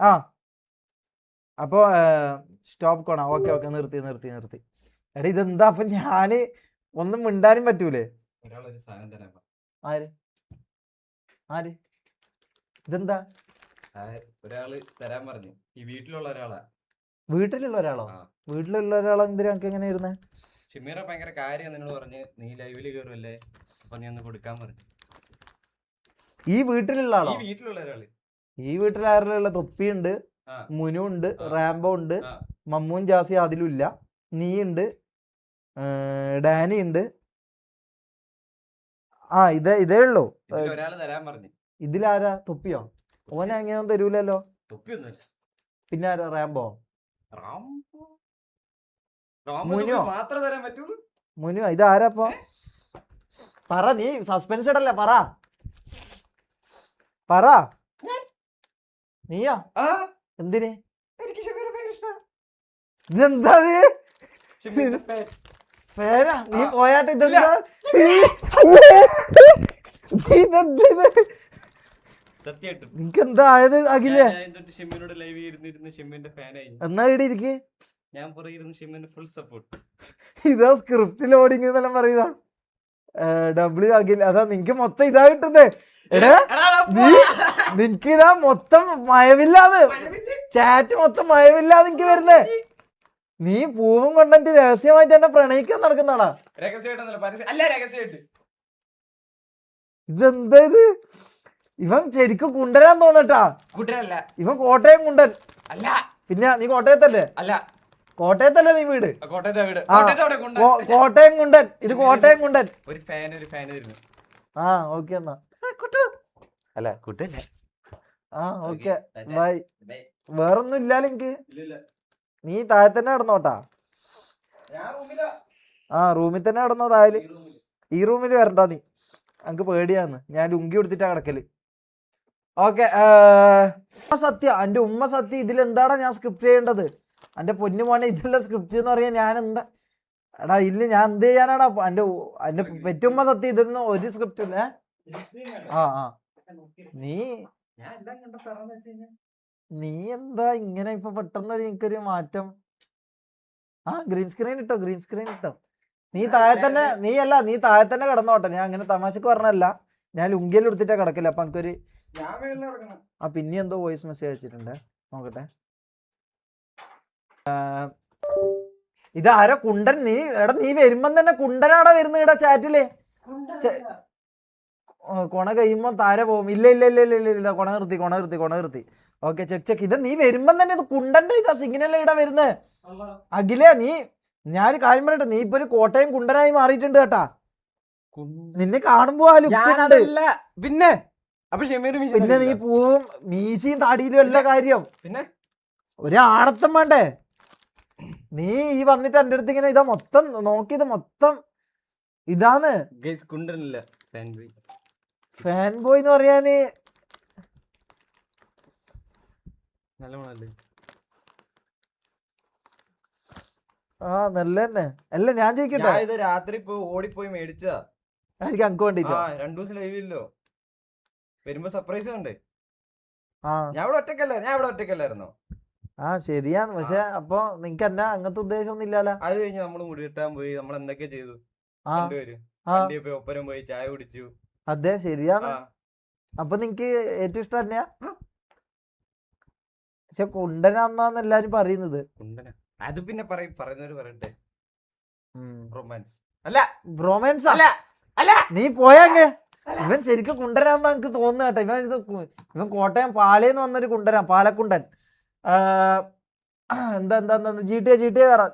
ആ അപ്പൊ stop കോണ. Okay okay നിർത്തി നിർത്തി നിർത്തി. എടാ ഇതെന്താ അപ്പൊ ഞാന് ഒന്നും മിണ്ടാനും പറ്റൂലേ? ആര് ആര് ഇതെന്താ? ഒരാള് തരാൻ പറഞ്ഞു. ഈ വീട്ടിലുള്ള ഒരാളാ. വീട്ടിലുള്ള ഒരാളോ? വീട്ടിലുള്ള ഒരാളോ എന്തിനാ എനിക്ക് എങ്ങനെ ഇരുന്നേ? ഷിമീറ ഭയങ്കര കാര്യം നിന്നോട് പറഞ്ഞ് നീ ലൈവില് കയറുമല്ലേ, അപ്പൊ നീ ഒന്ന് കൊടുക്കാൻ പറഞ്ഞു. ഈ വീട്ടിലുള്ള ആളോ? ഈ വീട്ടിലുള്ള ഒരാള്. ഈ വീട്ടിൽ ആരുടെ? തൊപ്പിയുണ്ട്, മുനു ഉണ്ട്, റാംബോ ഉണ്ട്, മമ്മൂൻ ജാസി അതിലും ഇല്ല, നീ ഉണ്ട്, ഡാനി ഉണ്ട്. ആ ഇതേ ഉള്ളൂ. ഒരാള് തരാൻ പറഞ്ഞു. ഇതിലാരാ? തൊപ്പിയോ? ഓനെ അങ്ങനെയൊന്നും തരൂലല്ലോ. തൊപ്പിയൊന്നും പിന്നെ ആരാ? റാംബോ? മുനു മാത്രമേ തരാൻ പറ്റുള്ളൂ. മുനു ഇതാരാപ്പോ? പറ, നീ സസ്പെൻസ്ഡ് അല്ലേ? പറ. നീയാ? എന്തിന്? ഇതെന്താ പേരാ? നീ പോയാട്ട് ഇതെന്താ? നിനക്കെന്താ ആയത് അഖിലേ? എന്നാ ഇവിടെ ഇരിക്ക്. ഇതാ സ്ക്രിപ്റ്റ് ലോഡിങ് എന്നെല്ലാം പറയുന്ന ഡബ്ല്യു അഖിൽ. അതാ നിനക്ക് മൊത്തം ഇതാ കിട്ടുന്നേ. എടാ നിനക്ക് ഇതാ മൊത്തം മയവില്ലാന്ന്, ചാറ്റ് മൊത്തം മയവില്ലാന്ന് എനിക്ക് വരുന്നേ. നീ പൂവും കൊണ്ടിട്ട് രഹസ്യമായിട്ട് എന്നെ പ്രണയിക്കാൻ നടക്കുന്നതാടാ. ഇതെന്താ ഇത്? ഇവൻ ശരിക്കും കുണ്ടരാൻ തോന്നട്ടാ. ഇവൻ കോട്ടയം കുണ്ടൻ അല്ല. പിന്നെ നീ കോട്ടയത്തല്ലേ? അല്ല, കോട്ടയത്തല്ലേ നീ വീട്? കോട്ടയം കുണ്ടൻ. ഇത് കോട്ടയം കുണ്ടൻ. ആ ഓക്കെ എന്നാ. അല്ല കുട്ടല്ലേ? ആ ഓക്കെ ബൈ. വേറൊന്നും ഇല്ലാലോ എനിക്ക്. നീ താഴെ തന്നെ കിടന്നോട്ടാ. ആ റൂമിൽ തന്നെ കിടന്നോ താഴെ. ഈ റൂമിൽ വരണ്ട നീ, എനിക്ക് പേടിയാന്ന്. ഞാൻ ലുങ്കി കൊടുത്തിട്ടാ കിടക്കല്. ഓക്കെ. സത്യ എന്റെ ഉമ്മ സത്യം. ഇതിലെന്താടാ ഞാൻ സ്ക്രിപ്റ്റ് ചെയ്യേണ്ടത്? എന്റെ പൊന്നു മോനെ, ഇതിലുള്ള സ്ക്രിപ്റ്റ് എന്ന് പറയാൻ ഞാൻ എന്താ? എടാ ഇല്ല, ഞാൻ എന്ത് ചെയ്യാനാടാ? എന്റെ പെറ്റുമ്മ സത്യം. ഇതൊന്നും ഒരു സ്ക്രിപ്റ്റ് ഇല്ലേ? ആ നീ എന്താ ഇങ്ങനെ ഇപ്പൊ പെട്ടെന്ന് എനിക്കൊരു മാറ്റം? ആ ഗ്രീൻ സ്ക്രീൻ ഇട്ടോ, ഗ്രീൻ സ്ക്രീൻ ഇട്ടോ. നീ താഴെ തന്നെ, നീ താഴെ തന്നെ കിടന്നോട്ടെ. ഞാൻ അങ്ങനെ തമാശക്ക് പറഞ്ഞല്ല. ഞാൻ ലുങ്കിയിൽ എടുത്തിട്ടാ കിടക്കില്ല. അപ്പൊ എനിക്കൊരു പിന്നെ എന്തോ വോയിസ് മെസ്സേജ് അയച്ചിട്ടുണ്ട്, നോക്കട്ടെ. ഇതാരോ കുണ്ടൻ. നീ വരുമ്പം തന്നെ കുണ്ടനാടാ വരുന്നത് ഇടാ ചാറ്റില്. കൊണ കഴിയുമ്പോ താര പോകും. ഇല്ല ഇല്ല ഇല്ല ഇല്ല ഇല്ല ഇല്ല, കൊണ നിർത്തി. Okay check. ഇത് നീ വരുമ്പം തന്നെ ഇത് കുണ്ടന്റെ ഇതാ സിഗ്നൽ ഇടാ വരുന്നത്. അഖിലേ ഞാനൊരു കാര്യം പറയട്ടെ, നീ ഇപ്പൊ ഒരു കോട്ടയം കുണ്ടനായി മാറിയിട്ടുണ്ട് കേട്ടാ. നിന്നെ കാണുമ്പോ ആ ലുക്ക്. പിന്നെ നീ പൂവും മീശയും താടിയിലും എല്ലാ കാര്യം. പിന്നെ ഒരാണത്തം വേണ്ടേ? നീ വന്നിട്ട് എന്റെ അടുത്ത് ഇങ്ങനെ ഇതാ മൊത്തം നോക്കിയത് മൊത്തം ഇതാന്ന്. ഫാൻ ബോയ് എന്ന് പറയാന് നല്ല തന്നെ അല്ല. ഞാൻ ചോദിക്കട്ടെ, ഇത് രാത്രി ഓടിപ്പോയി മേടിച്ചതാ. എനിക്ക് അങ്ക് വേണ്ടിട്ടോ. 2 ദിവസം ലൈവില്ലോ, വരുമ്പോ സർപ്രൈസ് കണ്ടേ. ഞാൻ ഇവിടെ ഒറ്റക്കല്ലായിരുന്നോ? ആ ശരിയാന്ന്. പക്ഷെ അപ്പൊ നിനക്ക് എന്നാ അങ്ങനത്തെ ഉദ്ദേശം ഒന്നും ഇല്ലാലോ. അത് കഴിഞ്ഞ് നമ്മള് മുടി വെട്ടാൻ പോയി, നമ്മൾ എന്തൊക്കെ ചെയ്തു. ഒപ്പരം പോയി ചായ കുടിച്ചു. അതെ ശരിയാണ്. അപ്പൊ നിനക്ക് ഏറ്റവും ഇഷ്ടം തന്നെയാ. പക്ഷെ കുണ്ടനാന്നാന്ന് എല്ലാരും പറയുന്നത്. അത് പിന്നെ പറയുന്നവര് പറയട്ടെ. റൊമാൻസ് അല്ല. നീ പോയാങ്ങ്. ഇവൻ ശരിക്കും കുണ്ടനാന്ന് എനിക്ക് തോന്നുന്നു കേട്ടോ. ഇവൻ കോട്ടയം പാലയെന്ന് വന്നൊരു കുണ്ടനാ, പാലക്കുണ്ടൻ. എന്താ ജി ടി കയറാം.